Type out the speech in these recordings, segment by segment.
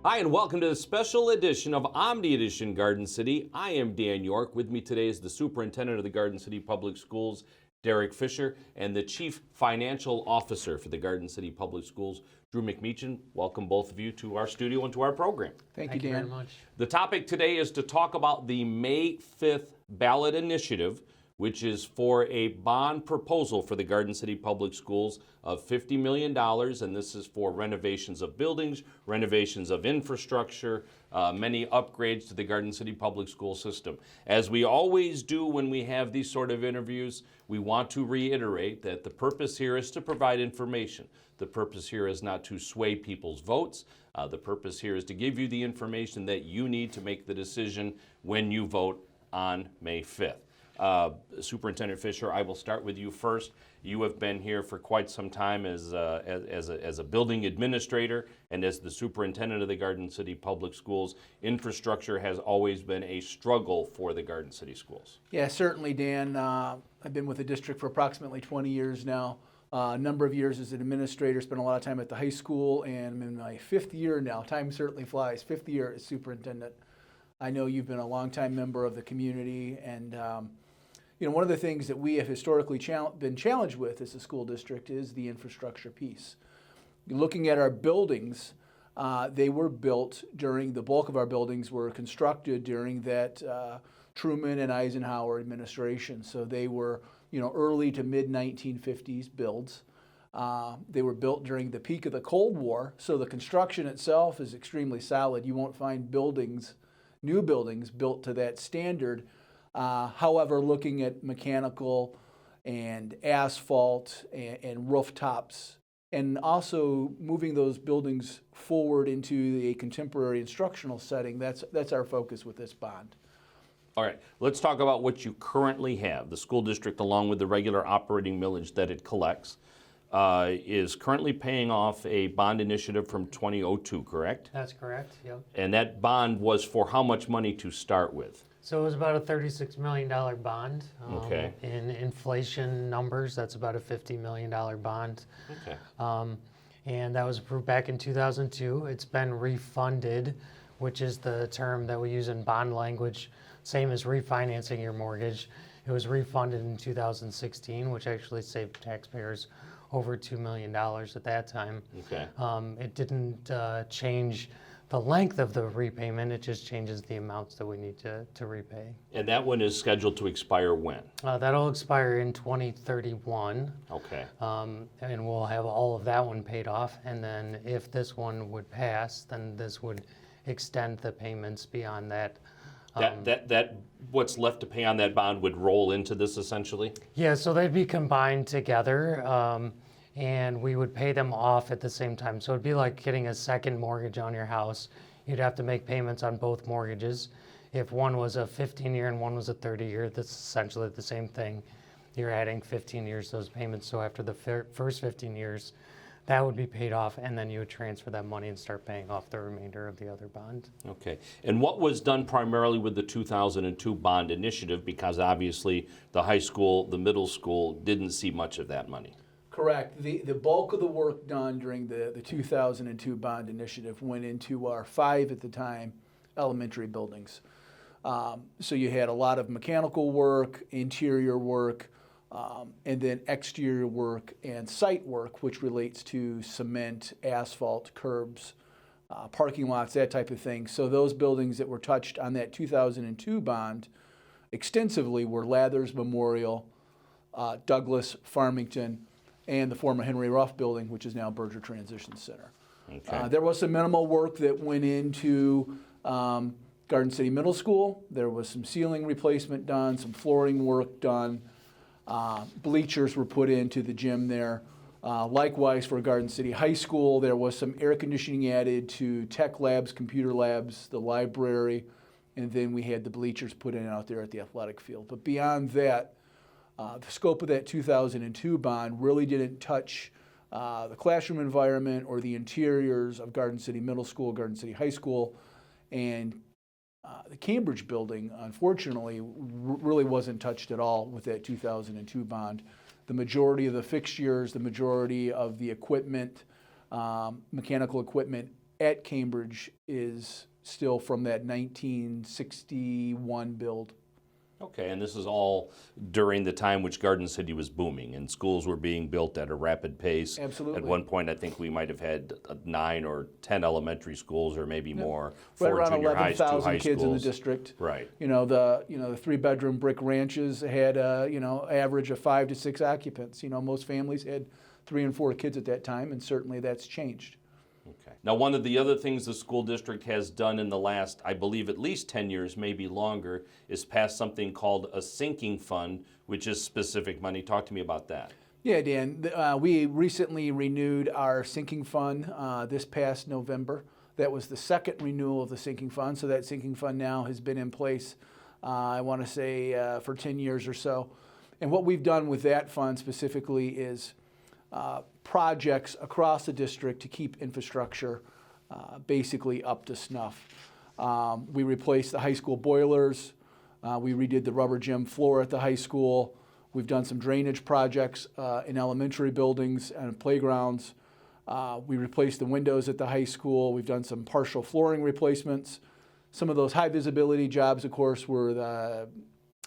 Hi, and welcome to the special edition of Omni Edition Garden City. I am Dan York. With me today is the Superintendent of the Garden City Public Schools, Derek Fisher, and the Chief Financial Officer for the Garden City Public Schools, Drew McMechan. Welcome both of you to our studio and to our program. Thank you, Dan. Very much. The topic today is to talk about the May 5th ballot initiative, which is for a bond proposal for the Garden City Public Schools of $50 million, and this is for renovations of buildings, renovations of infrastructure, many upgrades to the Garden City Public School system. As we always do when we have these sort of interviews, we want to reiterate that the purpose here is to provide information. The purpose here is not to sway people's votes. The purpose here is to give you the information that you need to make the decision when you vote on May 5th. Superintendent Fisher, I will start with you first. You have been here for quite some time as a building administrator and as the superintendent of the Garden City Public Schools. Infrastructure has always been a struggle for the Garden City Schools. Yeah, certainly, Dan. I've been with the district for approximately 20 years now. A number of years as an administrator, spent a lot of time at the high school, and I'm in my 5th year now. Time certainly flies. 5th year as superintendent. I know you've been a longtime member of the community, and one of the things that we have historically been challenged with as a school district is the infrastructure piece. Looking at our buildings, they were built during, the bulk of our buildings were constructed during that Truman and Eisenhower administration. So they were, early to mid 1950s builds. They were built during the peak of the Cold War, so the construction itself is extremely solid. You won't find new buildings built to that standard. However, looking at mechanical and asphalt and rooftops, and also moving those buildings forward into a contemporary instructional setting, that's our focus with this bond. All right, let's talk about what you currently have. The school district, along with the regular operating millage that it collects, is currently paying off a bond initiative from 2002, correct? That's correct, yep. And that bond was for how much money to start with? So it was about a $36 million bond. Okay. In inflation numbers, that's about a $50 million bond. Okay. And that was approved back in 2002. It's been refunded, which is the term that we use in bond language, same as refinancing your mortgage. It was refunded in 2016, which actually saved taxpayers over $2 million at that time. Okay. It didn't change the length of the repayment, it just changes the amounts that we need to repay. And that one is scheduled to expire when? That'll expire in 2031. Okay. And we'll have all of that one paid off. And then if this one would pass, then this would extend the payments beyond that. That what's left to pay on that bond would roll into this essentially? Yeah, so they'd be combined together. And we would pay them off at the same time. So it'd be like getting a second mortgage on your house. You'd have to make payments on both mortgages. If one was a 15-year and one was a 30-year, that's essentially the same thing. You're adding 15 years to those payments. So after the first 15 years, that would be paid off, and then you would transfer that money and start paying off the remainder of the other bond. Okay. And what was done primarily with the 2002 bond initiative? Because obviously the high school, the middle school didn't see much of that money. Correct. The bulk of the work done during the 2002 bond initiative went into our 5 at the time elementary buildings. So you had a lot of mechanical work, interior work, and then exterior work and site work, which relates to cement, asphalt, curbs, parking lots, that type of thing. So those buildings that were touched on that 2002 bond extensively were Lathers Memorial, Douglas, Farmington, and the former Henry Ruff building, which is now Berger Transition Center. Okay. There was some minimal work that went into Garden City Middle School. There was some ceiling replacement done, some flooring work done. Bleachers were put into the gym there. Likewise for Garden City High School, there was some air conditioning added to tech labs, computer labs, the library, and then we had the bleachers put in out there at the athletic field. But beyond that, the scope of that 2002 bond really didn't touch the classroom environment or the interiors of Garden City Middle School, Garden City High School, and the Cambridge building, unfortunately, really wasn't touched at all with that 2002 bond. The majority of the fixtures, the majority of the equipment, mechanical equipment at Cambridge is still from that 1961 build. Okay, and this is all during the time which Garden City was booming and schools were being built at a rapid pace. Absolutely. At one point, I think we might have had 9 or 10 elementary schools or maybe more, Right 4 around junior highs, 2 high 11,000 kids in the schools. district. Right. You know, the 3-bedroom brick ranches had average of 5 to 6 occupants. You know, most families had 3 and 4 kids at that time, and certainly that's changed. Okay. Now, one of the other things the school district has done in the last, I believe, at least 10 years, maybe longer, is pass something called a sinking fund, which is specific money. Talk to me about that. Yeah, Dan, we recently renewed our sinking fund this past November. That was the second renewal of the sinking fund. So that sinking fund now has been in place, I want to say, for 10 years or so. And what we've done with that fund specifically is projects across the district to keep infrastructure basically up to snuff. We replaced the high school boilers. We redid the rubber gym floor at the high school. We've done some drainage projects in elementary buildings and playgrounds. We replaced the windows at the high school. We've done some partial flooring replacements. Some of those high visibility jobs, of course, were the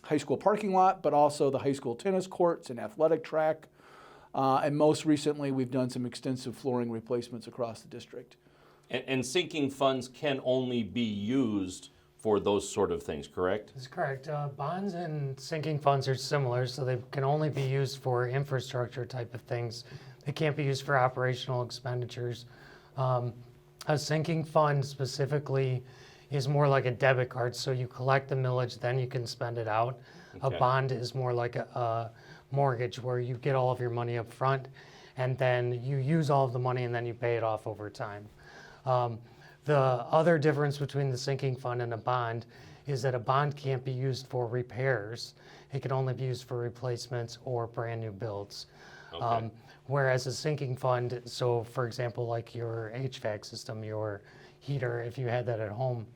high school parking lot, but also the high school tennis courts and athletic track. And most recently, we've done some extensive flooring replacements across the district. And sinking funds can only be used for those sort of things, correct? That's correct. Bonds and sinking funds are similar, so they can only be used for infrastructure type of things. They can't be used for operational expenditures. A sinking fund specifically is more like a debit card, so you collect the millage, then you can spend it out. Okay. A bond is more like a mortgage where you get all of your money up front and then you use all of the money and then you pay it off over time. The other difference between the sinking fund and a bond is that a bond can't be used for repairs. It can only be used for replacements or brand new builds. Okay. Whereas a sinking fund, so for example, like your HVAC system, your heater, if you had that at home,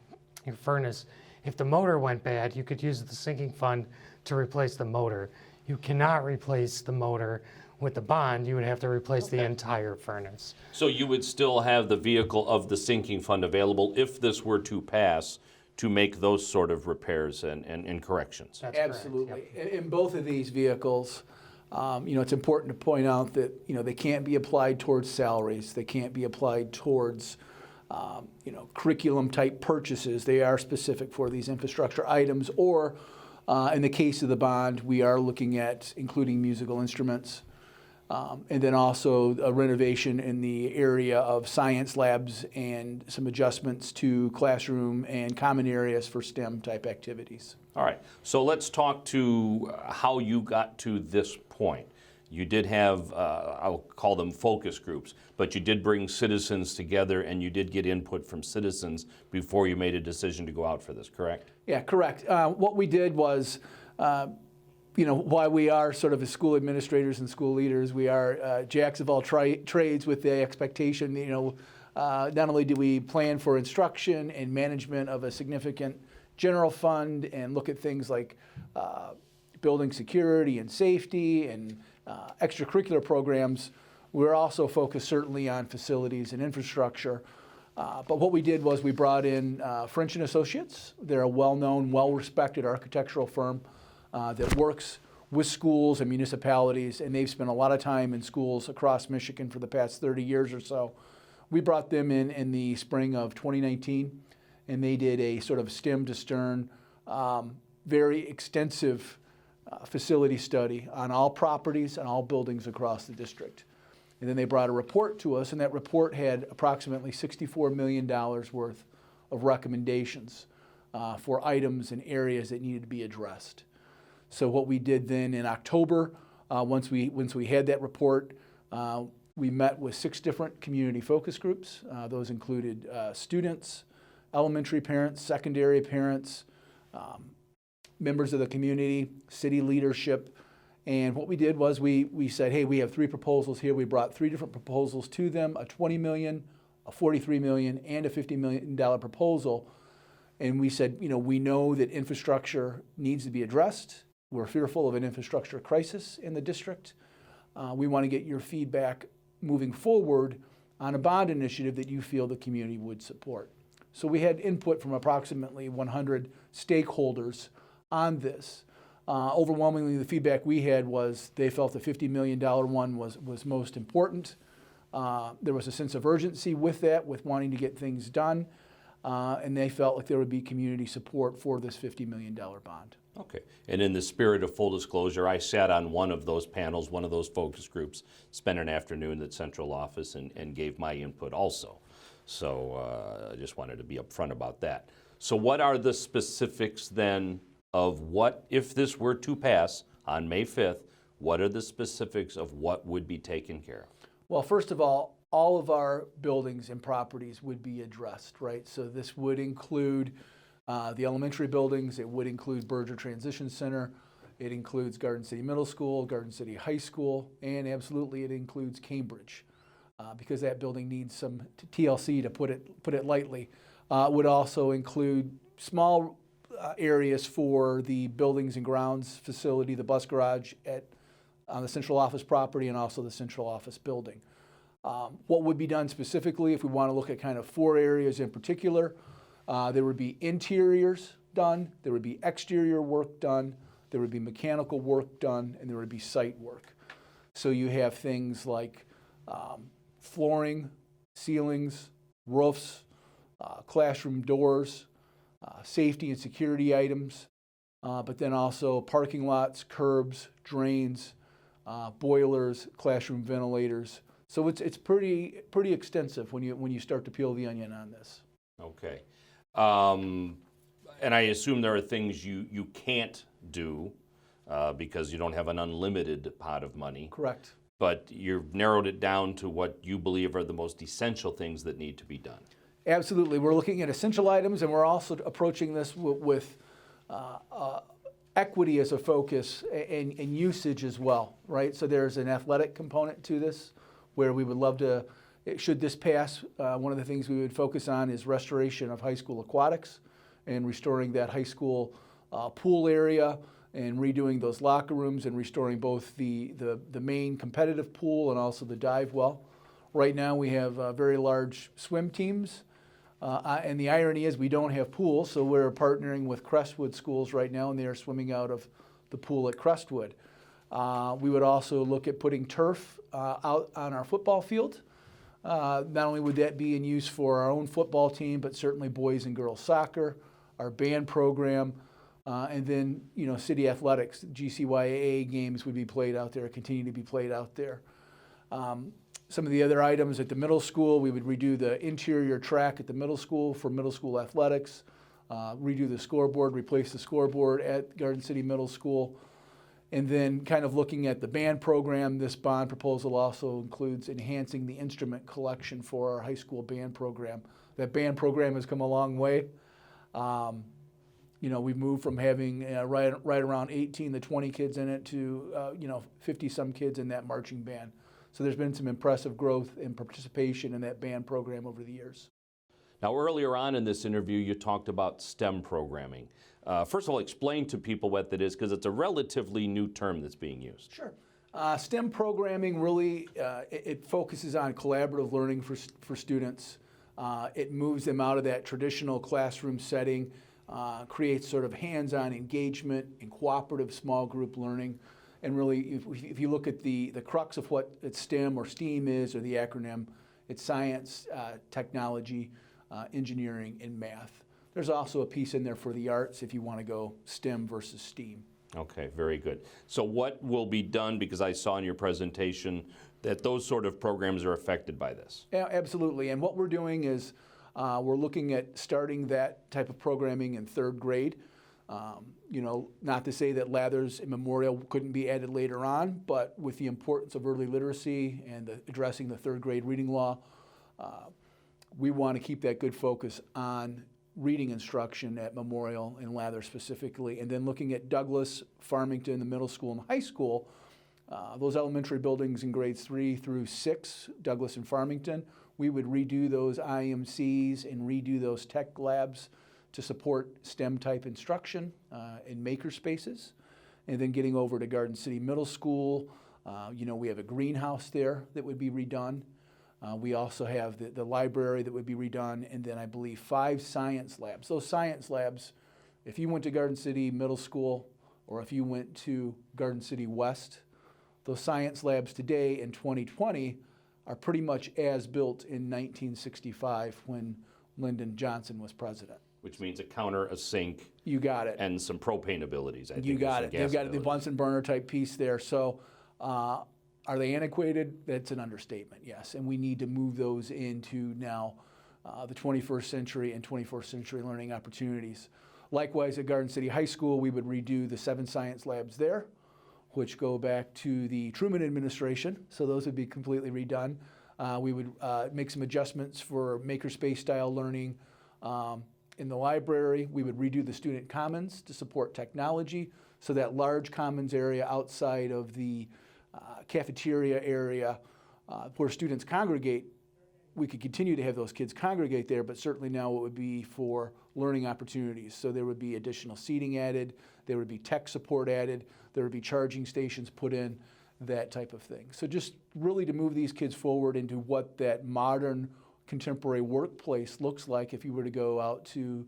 your furnace, if the motor went bad, you could use the sinking fund to replace the motor. You cannot replace the motor with the bond. You would have to replace the entire furnace. So you would still have the vehicle of the sinking fund available if this were to pass to make those sort of repairs and corrections. That's Absolutely. correct, In both of these vehicles, it's important to point out that, they can't be applied towards salaries. They can't be applied towards, curriculum type purchases. They are specific for these infrastructure items, or in the case of the bond, we are looking at including musical instruments. And then also a renovation in the area of science labs and some adjustments to classroom and common areas for STEM type activities. All right, so let's talk to how you got to this point. You did have, I'll call them focus groups, but you did bring citizens together and you did get input from citizens before you made a decision to go out for this, correct? Yeah, correct. What we did was, why we are sort of as school administrators and school leaders, we are jacks of all trades with the expectation, not only do we plan for instruction and management of a significant general fund and look at things like building security and safety and extracurricular programs, we're also focused certainly on facilities and infrastructure. But what we did was we brought in French & Associates. They're a well-known, well-respected architectural firm that works with schools and municipalities, and they've spent a lot of time in schools across Michigan for the past 30 years or so. We brought them in the spring of 2019, and they did a sort of stem to stern, very extensive facility study on all properties and all buildings across the district. And then they brought a report to us, and that report had approximately $64 million worth of recommendations for items and areas that needed to be addressed. So what we did then in October, once we had that report, we met with 6 different community focus groups. Those included students, elementary parents, secondary parents, members of the community, city leadership. And what we did was we said, hey, we have 3 proposals here. We brought 3 different proposals to them, a $20 million, a $43 million, and a $50 million proposal. And we said, we know that infrastructure needs to be addressed. We're fearful of an infrastructure crisis in the district. We want to get your feedback moving forward on a bond initiative that you feel the community would support. So we had input from approximately 100 stakeholders on this. Overwhelmingly, the feedback we had was they felt the $50 million one was most important. There was a sense of urgency with that, with wanting to get things done, and they felt like there would be community support for this $50 million bond. Okay. And in the spirit of full disclosure, I sat on one of those panels, one of those focus groups, spent an afternoon at central office and gave my input also. So I just wanted to be upfront about that. So what are the specifics then of what, if this were to pass on May 5th, what are the specifics of what would be taken care of? Well, first of all of our buildings and properties would be addressed, right? So this would include the elementary buildings, it would include Berger Transition Center, it includes Garden City Middle School, Garden City High School, and absolutely it includes Cambridge, because that building needs some TLC, to put it lightly. Would also include small areas for the buildings and grounds facility, the bus garage on the central office property, and also the central office building. What would be done specifically, if we want to look at kind of 4 areas in particular, there would be interiors done, there would be exterior work done, there would be mechanical work done, and there would be site work. So you have things like flooring, ceilings, roofs, classroom doors, safety and security items, but then also parking lots, curbs, drains, boilers, classroom ventilators. So it's pretty extensive when you start to peel the onion on this. Okay. And I assume there are things you can't do because you don't have an unlimited pot of money. Correct. But you've narrowed it down to what you believe are the most essential things that need to be done. Absolutely. We're looking at essential items, and we're also approaching this with equity as a focus and usage as well, right? So there's an athletic component to this where we would love to, should this pass, one of the things we would focus on is restoration of high school aquatics and restoring that high school pool area and redoing those locker rooms and restoring both the main competitive pool and also the dive well. Right now we have very large swim teams. And the irony is we don't have pools, so we're partnering with Crestwood schools right now, and they are swimming out of the pool at Crestwood. We would also look at putting turf out on our football field. Not only would that be in use for our own football team, but certainly boys and girls soccer, our band program, and then city athletics, GCYAA games would be played out there, continue to be played out there. Some of the other items at the middle school, we would redo the interior track at the middle school for middle school athletics, redo the scoreboard, replace the scoreboard at Garden City Middle School. And then kind of looking at the band program, this bond proposal also includes enhancing the instrument collection for our high school band program. That band program has come a long way. We've moved from having right around 18 to 20 kids in it to 50 some kids in that marching band. So there's been some impressive growth and participation in that band program over the years. Now, earlier on in this interview, you talked about STEM programming. First of all, explain to people what that is, because it's a relatively new term that's being used. Sure. STEM programming really, it focuses on collaborative learning for students. It moves them out of that traditional classroom setting, creates sort of hands-on engagement and cooperative small group learning. And really, if you look at the crux of what STEM or STEAM is, or the acronym, it's science, technology, engineering, and math. There's also a piece in there for the arts if you want to go STEM versus STEAM. Okay, very good. So what will be done, because I saw in your presentation that those sort of programs are affected by this? Yeah, absolutely. And what we're doing is we're looking at starting that type of programming in 3rd grade. Not to say that Lathers and Memorial couldn't be added later on, but with the importance of early literacy and addressing the 3rd grade reading law, we want to keep that good focus on reading instruction at Memorial and Lathers specifically, and then looking at Douglas, Farmington, the middle school and high school, those elementary buildings in grades 3 through 6, Douglas and Farmington, we would redo those IMCs and redo those tech labs to support STEM type instruction in maker spaces. And then getting over to Garden City Middle School, we have a greenhouse there that would be redone. We also have the library that would be redone, and then I believe 5 science labs. Those science labs, if you went to Garden City Middle School or if you went to Garden City West, those science labs today in 2020 are pretty much as built in 1965 when Lyndon Johnson was president. Which means a counter, a sink. You got it. And some propane abilities. I think You got some it. gas They've got the abilities. Bunsen burner type piece there. So are they antiquated? That's an understatement, yes. And we need to move those into now the 21st century and 24th century learning opportunities. Likewise, at Garden City High School, we would redo the 7 science labs there, which go back to the Truman administration. So those would be completely redone. We would make some adjustments for makerspace style learning in the library. We would redo the student commons to support technology. So that large commons area outside of the cafeteria area where students congregate, we could continue to have those kids congregate there, but certainly now it would be for learning opportunities. So there would be additional seating added, there would be tech support added, there would be charging stations put in, that type of thing. So just really to move these kids forward into what that modern contemporary workplace looks like if you were to go out to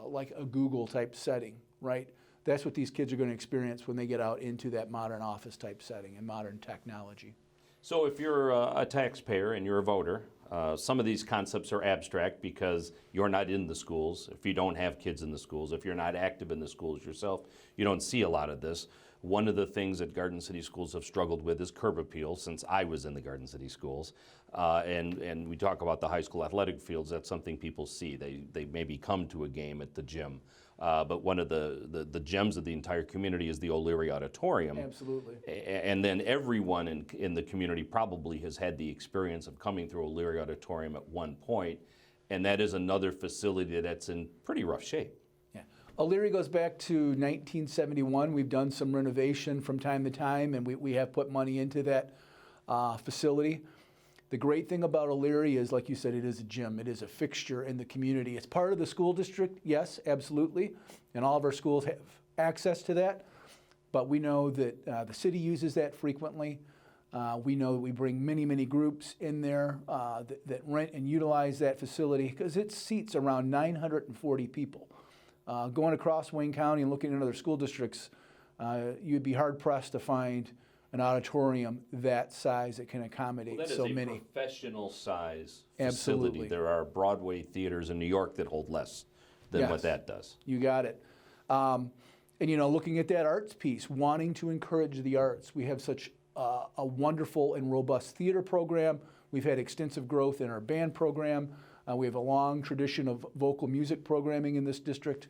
like a Google type setting, right? That's what these kids are going to experience when they get out into that modern office type setting and modern technology. So if you're a taxpayer and you're a voter, some of these concepts are abstract because you're not in the schools. If you don't have kids in the schools, if you're not active in the schools yourself, you don't see a lot of this. One of the things that Garden City schools have struggled with is curb appeal since I was in the Garden City schools. And we talk about the high school athletic fields, that's something people see. They maybe come to a game at the gym. But one of the gems of the entire community is the O'Leary Auditorium. Absolutely. And then everyone in the community probably has had the experience of coming through O'Leary Auditorium at one point, and that is another facility that's in pretty rough shape. Yeah. O'Leary goes back to 1971. We've done some renovation from time to time, and we have put money into that facility. The great thing about O'Leary is, like you said, it is a gym. It is a fixture in the community. It's part of the school district, yes, absolutely, and all of our schools have access to that. But we know that the city uses that frequently. We know that we bring many, many groups in there that rent and utilize that facility because it seats around 940 people. Going across Wayne County and looking at other school districts, you'd be hard-pressed to find an auditorium that size that can accommodate so many. That is a professional size Absolutely. facility. There are Broadway theaters in New York that hold less than what that does. You got it. And you know, looking at that arts piece, wanting to encourage the arts, we have such a wonderful and robust theater program. We've had extensive growth in our band program. We have a long tradition of vocal music programming in this district.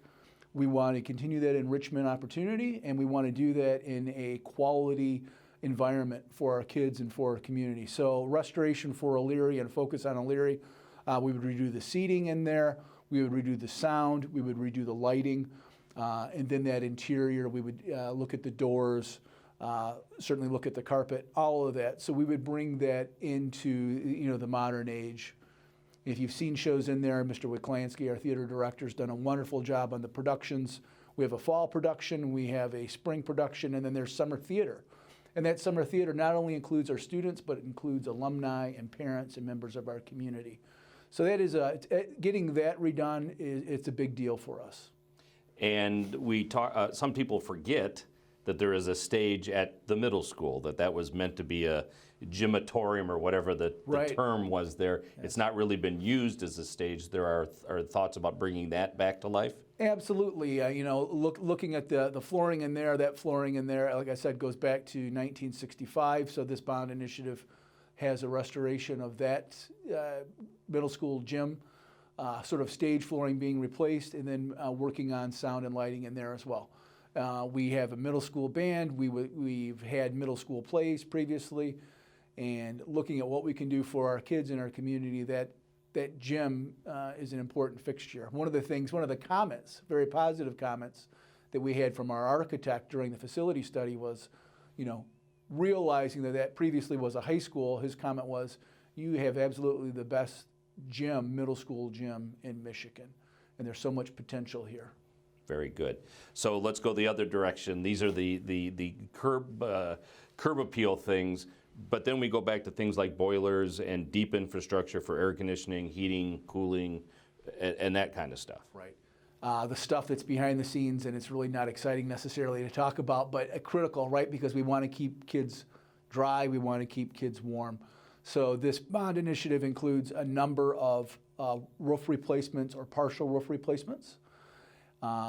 We want to continue that enrichment opportunity, and we want to do that in a quality environment for our kids and for our community. So restoration for O'Leary and focus on O'Leary. We would redo the seating in there. We would redo the sound. We would redo the lighting. And then that interior, we would look at the doors, certainly look at the carpet, all of that. So we would bring that into the modern age. If you've seen shows in there, Mr. Wiklansky, our theater director, has done a wonderful job on the productions. We have a fall production, we have a spring production, and then there's summer theater. And that summer theater not only includes our students, but it includes alumni and parents and members of our community. So that is getting that redone. It's a big deal for us. And we talk. Some people forget that there is a stage at the middle school, that was meant to be a gymatorium or whatever the term was there. Yes. It's not really been used as a stage. There are thoughts about bringing that back to life? Absolutely. Looking at the flooring in there, that flooring in there, like I said, goes back to 1965. So this bond initiative has a restoration of that middle school gym, sort of stage flooring being replaced, and then working on sound and lighting in there as well. We have a middle school band. We've had middle school plays previously, and looking at what we can do for our kids in our community, that gym is an important fixture. One of the comments, very positive comments that we had from our architect during the facility study was, realizing that previously was a high school, his comment was, you have absolutely the best middle school gym in Michigan, and there's so much potential here. Very good. So let's go the other direction. These are the curb appeal things. But then we go back to things like boilers and deep infrastructure for air conditioning, heating, cooling, and that kind of stuff. Right. The stuff that's behind the scenes, and it's really not exciting necessarily to talk about, but critical, right? Because we want to keep kids dry, we want to keep kids warm. So this bond initiative includes a number of roof replacements or partial roof replacements.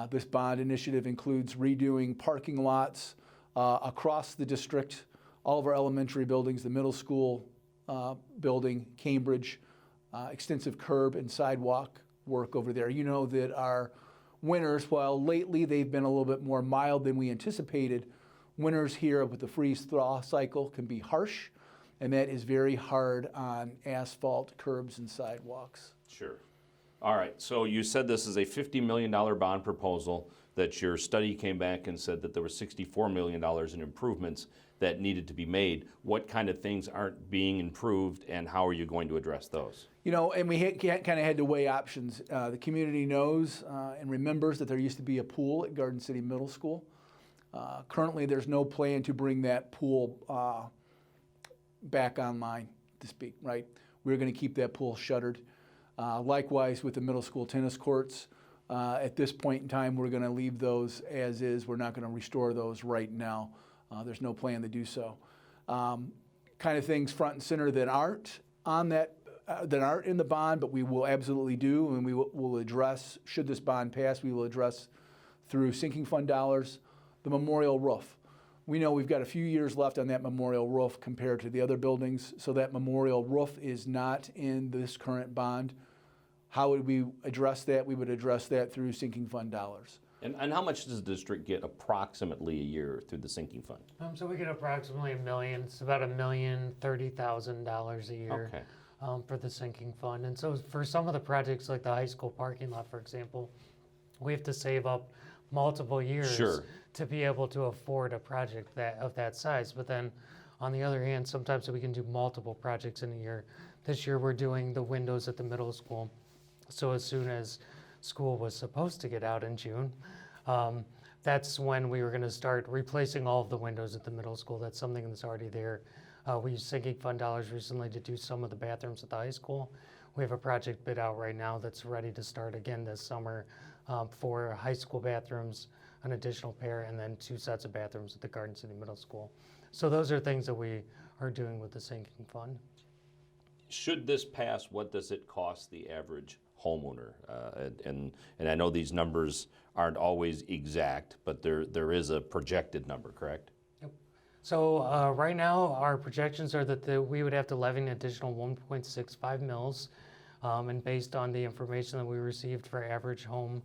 This bond initiative includes redoing parking lots across the district, all of our elementary buildings, the middle school building, Cambridge, extensive curb and sidewalk work over there. You know that our winters, while lately they've been a little bit more mild than we anticipated, winters here with the freeze-thaw cycle can be harsh, and that is very hard on asphalt, curbs, and sidewalks. Sure. All right, so you said this is a $50 million bond proposal, that your study came back and said that there was $64 million in improvements that needed to be made. What kind of things aren't being improved, and how are you going to address those? You know, and we kind of had to weigh options. The community knows and remembers that there used to be a pool at Garden City Middle School. Currently, there's no plan to bring that pool back online, to speak, right? We're going to keep that pool shuttered. Likewise with the middle school tennis courts. At this point in time, we're going to leave those as is. We're not going to restore those right now. There's no plan to do so. Kind of things front and center that aren't on that aren't in the bond, but we will absolutely do, and we will address, should this bond pass, we will address through sinking fund dollars, the memorial roof. We know we've got a few years left on that memorial roof compared to the other buildings, so that memorial roof is not in this current bond. How would we address that? We would address that through sinking fund dollars. And how much does the district get approximately a year through the sinking fund? So we get approximately $1 million. It's about $1,030,000 a year. Okay. For the sinking fund. And so for some of the projects like the high school parking lot, for example, we have to save up multiple years Sure. to be able to afford a project of that size. But then on the other hand, sometimes we can do multiple projects in a year. This year we're doing the windows at the middle school. So as soon as school was supposed to get out in June, that's when we were going to start replacing all of the windows at the middle school. That's something that's already there. We used sinking fund dollars recently to do some of the bathrooms at the high school. We have a project bid out right now that's ready to start again this summer for high school bathrooms, an additional pair, and then 2 sets of bathrooms at the Garden City Middle School. So those are things that we are doing with the sinking fund. Should this pass, what does it cost the average homeowner? And I know these numbers aren't always exact, but there is a projected number, correct? So right now, our projections are that we would have to levy an additional 1.65 mils, and based on the information that we received for average home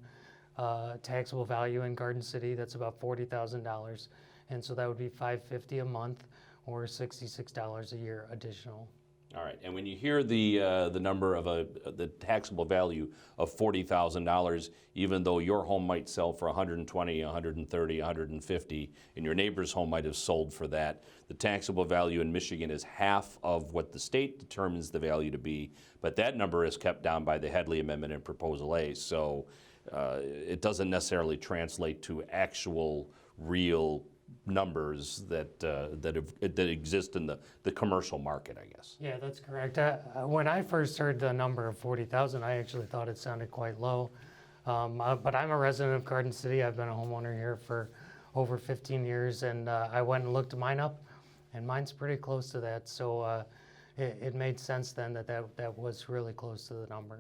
taxable value in Garden City, that's about $40,000, and so that would be $550 a month or $66 a year additional. All right, and when you hear the number of the taxable value of $40,000, even though your home might sell for $120,000, $130,000, $150,000, and your neighbor's home might have sold for that, the taxable value in Michigan is half of what the state determines the value to be. But that number is kept down by the Headley Amendment in Proposal A, so it doesn't necessarily translate to actual, real numbers that exist in the commercial market, I guess. Yeah, that's correct. When I first heard the number of 40,000, I actually thought it sounded quite low. But I'm a resident of Garden City. I've been a homeowner here for over 15 years, and I went and looked mine up, and mine's pretty close to that. So it made sense then that was really close to the number.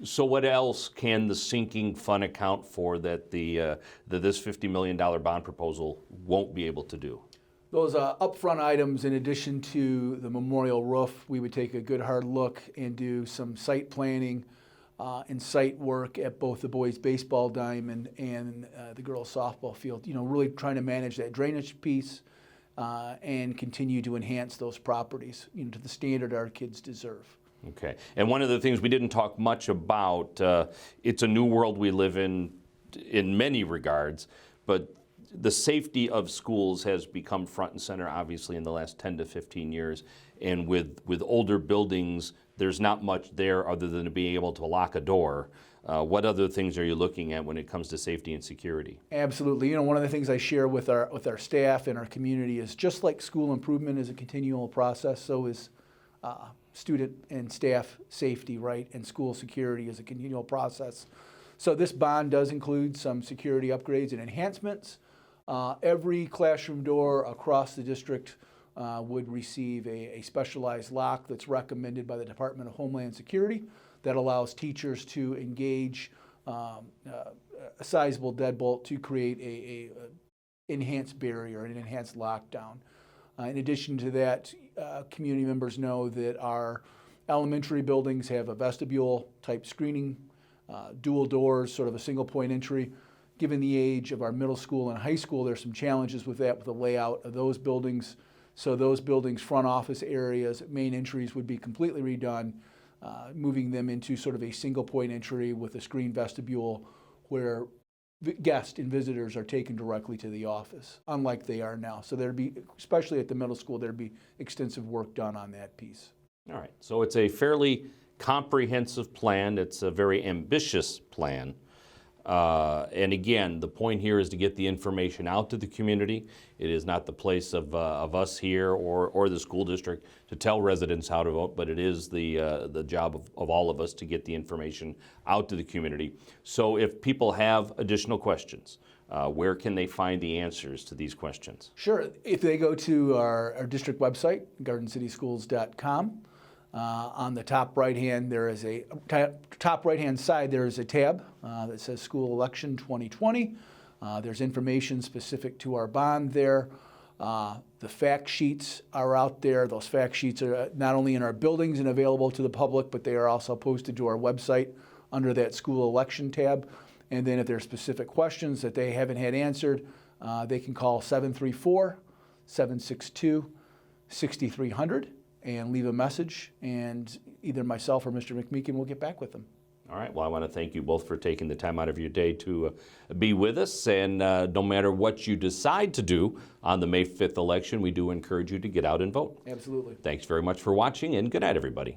So what else can the sinking fund account for that this $50 million bond proposal won't be able to do? Those upfront items, in addition to the memorial roof, we would take a good hard look and do some site planning and site work at both the boys' baseball diamond and the girls' softball field. You know, really trying to manage that drainage piece and continue to enhance those properties, you know, to the standard our kids deserve. Okay, and one of the things we didn't talk much about, it's a new world we live in many regards, but the safety of schools has become front and center, obviously, in the last 10 to 15 years. And with older buildings, there's not much there other than being able to lock a door. What other things are you looking at when it comes to safety and security? Absolutely. You know, one of the things I share with our staff and our community is just like school improvement is a continual process, so is student and staff safety, right? And school security is a continual process. So this bond does include some security upgrades and enhancements. Every classroom door across the district would receive a specialized lock that's recommended by the Department of Homeland Security that allows teachers to engage a sizable deadbolt to create a enhanced barrier, an enhanced lockdown. In addition to that, community members know that our elementary buildings have a vestibule type screening, dual doors, sort of a single point entry. Given the age of our middle school and high school, there's some challenges with that, with the layout of those buildings. So those buildings' front office areas, main entries would be completely redone, moving them into sort of a single point entry with a screen vestibule where guests and visitors are taken directly to the office, unlike they are now. So there'd be, especially at the middle school, there'd be extensive work done on that piece. All right, so it's a fairly comprehensive plan. It's a very ambitious plan. And again, the point here is to get the information out to the community. It is not the place of us here or the school district to tell residents how to vote, but it is the job of all of us to get the information out to the community. So if people have additional questions, where can they find the answers to these questions? Sure. If they go to our district website, gardencityschools.com, on the top right hand side there is a tab that says School Election 2020. There's information specific to our bond there. The fact sheets are out there. Those fact sheets are not only in our buildings and available to the public, but they are also posted to our website under that School Election tab. And then if there are specific questions that they haven't had answered, they can call 734-762-6300 and leave a message, and either myself or Mr. McMechan will get back with them. All right, well, I want to thank you both for taking the time out of your day to be with us, and no matter what you decide to do on the May 5th election, we do encourage you to get out and vote. Absolutely. Thanks very much for watching, and good night, everybody.